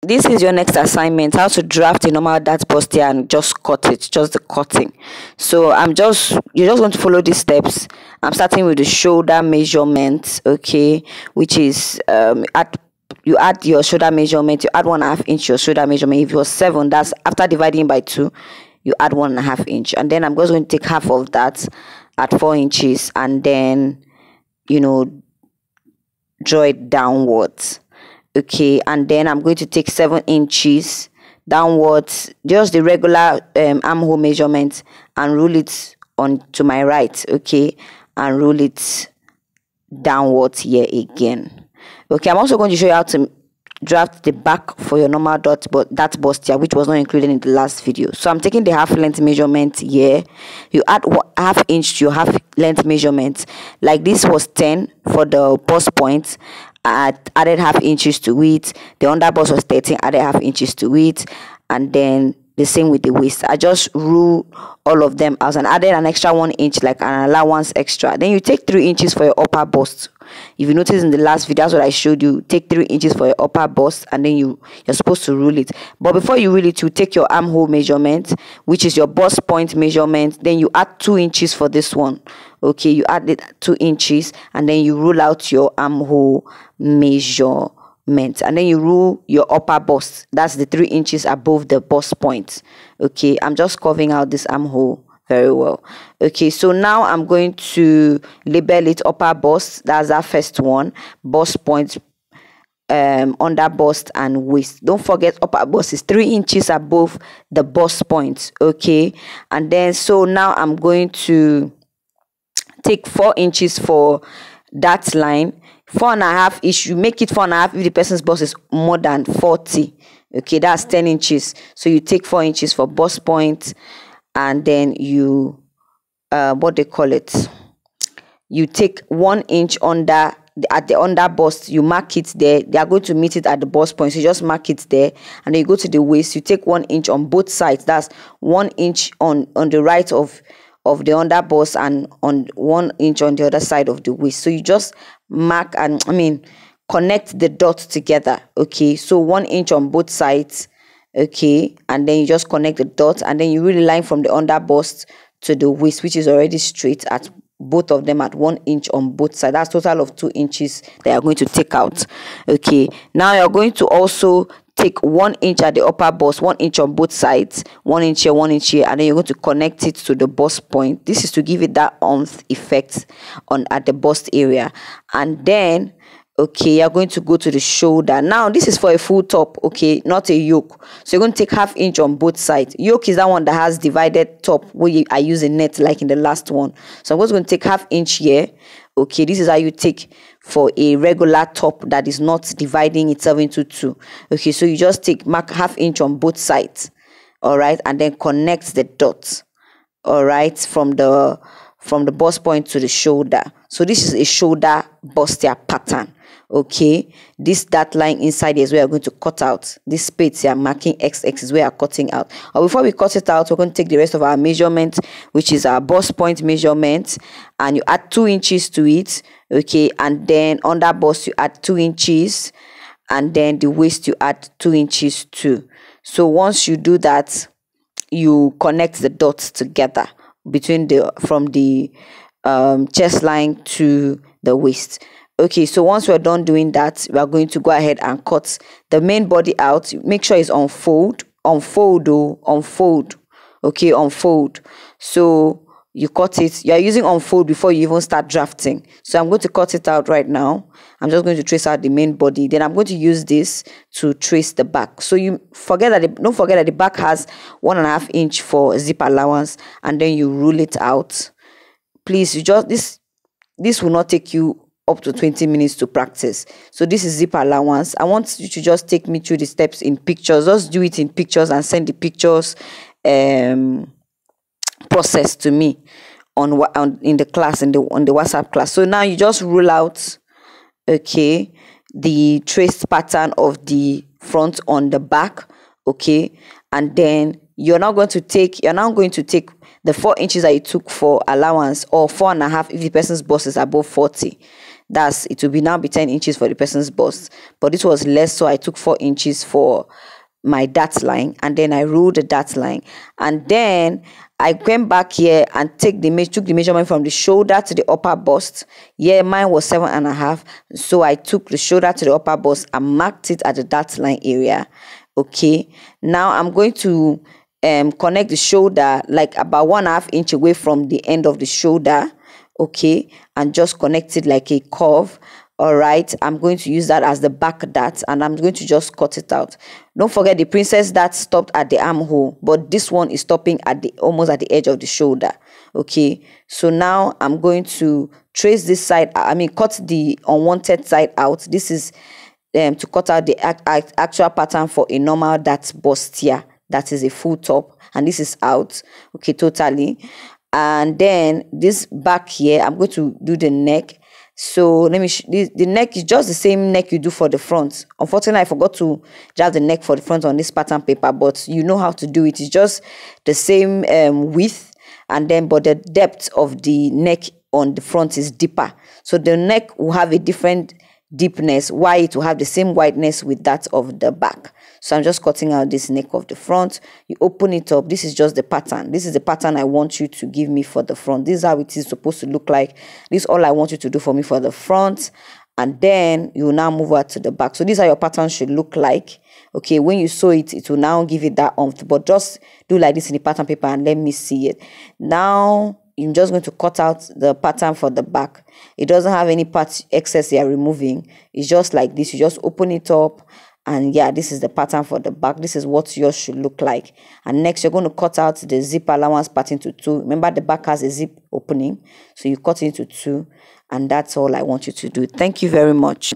this is your next assignment, how to draft a normal dart bustier and just cut it, just the cutting. So you just want to follow these steps. I'm starting with the shoulder measurement, okay, which is you add your shoulder measurement, you add 1.5 inch your shoulder measurement. If it was 7, that's after dividing by 2, you add 1.5 inch, and then I'm just going to take half of that at 4 inches, and then draw it downwards, okay, and then I'm going to take 7 inches downwards, just the regular armhole measurement, and rule it on to my right, okay, and rule it downwards here again. Okay, I'm also going to show you how to draft the back for your normal dart bustier, which was not included in the last video. So I'm taking the half length measurement here. You add 1/2 inch to your half length measurement. Like this was 10 for the bust point. I added 1/2 inches to it. The under bust was 13, added 1/2 inches to it, and then the same with the waist. I just rule all of them out and added an extra 1 inch, like an allowance extra. Then you take 3 inches for your upper bust. If you notice in the last video, that's what I showed you. Take 3 inches for your upper bust, and then you're supposed to rule it. But before you rule it, you take your armhole measurement, which is your bust point measurement. Then you add 2 inches for this one. Okay, you add it 2 inches, and then you rule out your armhole measurement, and then you rule your upper bust. That's the 3 inches above the bust point. Okay, I'm just carving out this armhole very well. Okay, so now I'm going to label it upper bust. That's our first one. Bust point, under bust, and waist. Don't forget, upper bust is 3 inches above the bust point. Okay, and then so now I'm going to take 4 inches for that line. 4.5 ish. You make it 4.5 if the person's bust is more than 40. Okay, that's 10 inches. So you take 4 inches for bust point, and then you what they call it, you take 1 inch under at the under bust. You mark it there. They are going to meet it at the bust point, so you just mark it there, and then you go to the waist. You take 1 inch on both sides. That's 1 inch on the right of the under bust, and on 1 inch on the other side of the waist. So you just mark and connect the dots together. Okay, so 1 inch on both sides. Okay, and then you just connect the dots, and then you really line from the under bust to the waist, which is already straight at both of them at 1 inch on both sides. That's total of 2 inches that you're going to take out. Okay, now you're going to also take 1 inch at the upper bust, 1 inch on both sides, 1 inch here, 1 inch here, and then you're going to connect it to the bust point. This is to give it that oomph effect at the bust area. And then okay, you're going to go to the shoulder. Now this is for a full top, okay, not a yoke. So you're going to take 1/2 inch on both sides. Yoke is that one that has divided top, where I use a net like in the last one. So I'm just going to take 1/2 inch here. Okay, this is how you take for a regular top that is not dividing itself into 2. Okay, so you just mark 1/2 inch on both sides, all right, and then connect the dots, all right, from the bust point to the shoulder. So this is a shoulder bustier pattern. Okay, that line inside is where we're going to cut out. This space here marking XX is where we're cutting out. Or before we cut it out, we're going to take the rest of our measurement, which is our bust point measurement, and you add 2 inches to it. Okay, and then under bust you add 2 inches, and then the waist you add 2 inches too. So once you do that, you connect the dots together between from the chest line to the waist. Okay, so once we're done doing that, we are going to go ahead and cut the main body out. Make sure it's unfold. Okay, unfold. So you cut it. You are using unfold before you even start drafting. So I'm going to cut it out right now. I'm just going to trace out the main body. Then I'm going to use this to trace the back. So don't forget that the back has 1.5 inch for zip allowance, and then you rule it out. Please, this will not take you up to 20 minutes to practice. So this is zip allowance. I want you to just take me through the steps in pictures. Just do it in pictures and send the pictures process to me in the class, on the WhatsApp class. So now you just rule out, okay, the traced pattern of the front on the back. Okay, and then you're now going to take the 4 inches that you took for allowance, or 4.5 if the person's bust is above 40. That's it will be now be 10 inches for the person's bust, but this was less, so I took 4 inches for my dart line, and then I ruled the dart line, and then I went back here and took the measurement from the shoulder to the upper bust. Yeah, mine was 7.5, so I took the shoulder to the upper bust and marked it at the dart line area. Okay, now I'm going to connect the shoulder like about 1.5 inch away from the end of the shoulder. Okay, and just connect it like a curve. All right, I'm going to use that as the back dart, and I'm going to just cut it out. Don't forget the princess dart stopped at the armhole, but this one is stopping at the almost at the edge of the shoulder. Okay, so now I'm going to trace this side, cut the unwanted side out. This is to cut out the actual pattern for a normal dart bustier, that is a full top, and this is out. Okay, totally. And then this back here, I'm going to do the neck. So let me the neck is just the same neck you do for the front. Unfortunately, I forgot to draft the neck for the front on this pattern paper, but you know how to do it. It's just the same width, and then but the depth of the neck on the front is deeper, so the neck will have a different deepness, while it will have the same wideness with that of the back. So I'm just cutting out this neck of the front. You open it up. This is just the pattern. This is the pattern I want you to give me for the front. This is how it is supposed to look like. This is all I want you to do for me for the front, and then you will now move out to the back. So this is how your pattern should look like. Okay, when you sew it, it will now give it that oomph, but just do like this in the pattern paper and let me see it. Now I'm just going to cut out the pattern for the back. It doesn't have any part excess you are removing. It's just like this. You just open it up, and yeah, this is the pattern for the back. This is what yours should look like. And next, you're going to cut out the zip allowance part into 2. Remember, the back has a zip opening, so you cut it into 2, and that's all I want you to do. Thank you very much.